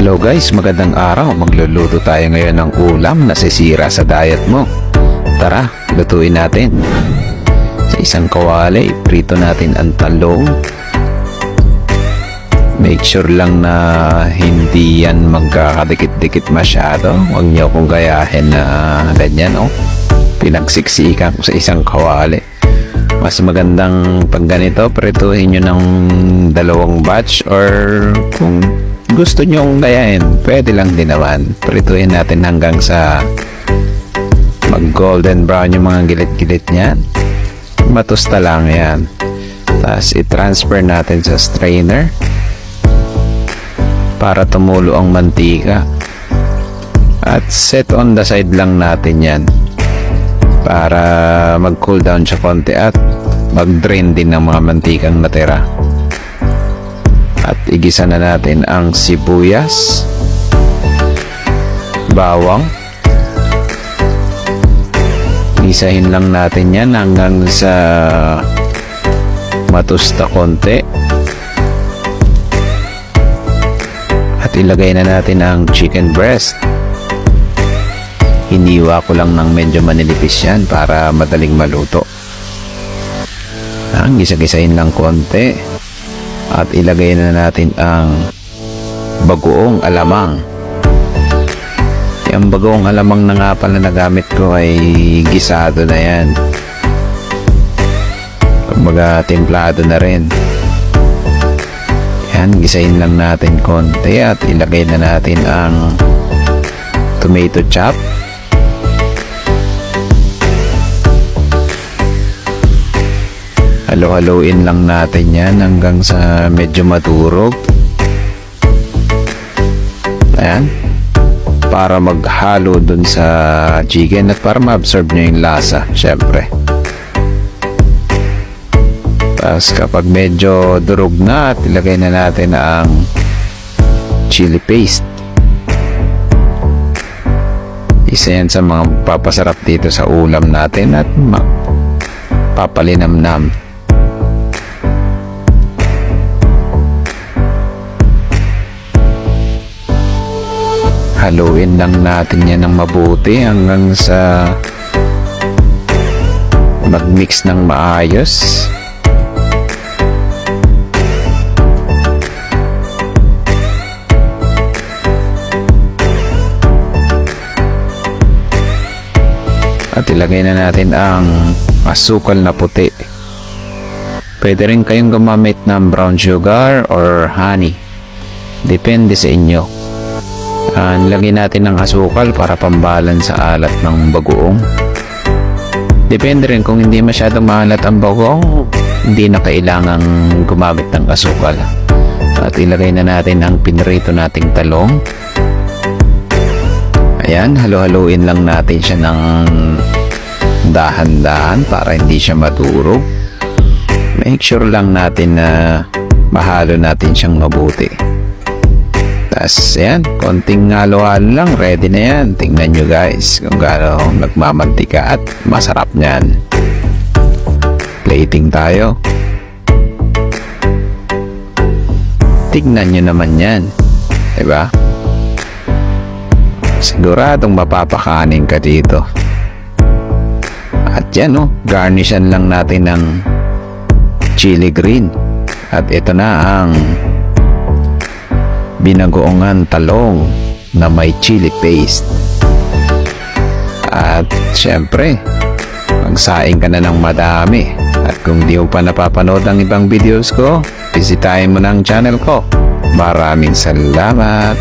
Hello guys, magandang araw. Magluluto tayo ngayon ng ulam na sisira sa diet mo. Tara, lutuin natin. Sa isang kawali, prito natin ang talong. Make sure lang na hindi yan magkakadikit-dikit masyado. Huwag niyo kong gayahin na ganyan, pinagsiksikan ko sa isang kawali. Mas magandang pag ganito, prituhin nyo ng dalawang batch, or kung gusto nyong gayahin, pwede lang din naman. Prituhin natin hanggang sa mag golden brown yung mga gilid-gilid niyan. Matusta lang yan. Tapos i-transfer natin sa strainer para tumulo ang mantika. At set on the side lang natin yan para mag cool down siya konti at mag drain din ng mga mantikang natira. At igisa na natin ang sibuyas, bawang. Isahin lang natin yan hanggang sa matusta konti. At ilagay na natin ang chicken breast. Hiniwa ko lang ng medyo manilipis yan para madaling maluto. Gisa-gisahin lang konti. At ilagay na natin ang bagoong alamang. Yung bagoong alamang na nga pala na gamit ko ay gisado na yan. Kumbaga templado na rin. Yan, gisahin lang natin konti at ilagay na natin ang tomato chop. Halo-haloin lang natin yan hanggang sa medyo madurog. Ayan. Para maghalo dun sa chicken at para ma-absorb nyo yung lasa, syempre. Tapos kapag medyo durog na, at ilagay na natin ang chili paste. Isa yan sa mga papasarap dito sa ulam natin at papalinamnam. Haluin lang natin yan ng mabuti hanggang sa mag-mix ng maayos. At ilagay na natin ang asukal na puti. Pwede rin kayong gumamit ng brown sugar or honey. Depende sa inyo. Nilagay natin ng asukal para pambalan sa alat ng bagoong. Depende rin kung hindi masyadong maalat ang bagoong, hindi na kailangang gumamit ng asukal. At ilagay na natin ang pinrito nating talong. Ayan, halo-haloin lang natin siya ng dahan-dahan para hindi siya madurog. Make sure lang natin na mahalo natin siyang mabuti. Tapos yan, konting halo-halo lang, ready na yan. Tingnan nyo guys kung gaano nagmamantika at masarap nyan. Plating tayo. Tingnan nyo naman yan, diba? Siguradong mapapakanin ka dito. At yan, garnishan lang natin ng chili green. At ito na ang binagoongan talong na may chili paste. At syempre, magsaing ka na ng madami. At kung di mo pa napapanood ang ibang videos ko, bisitahin mo na ang channel ko. Maraming salamat.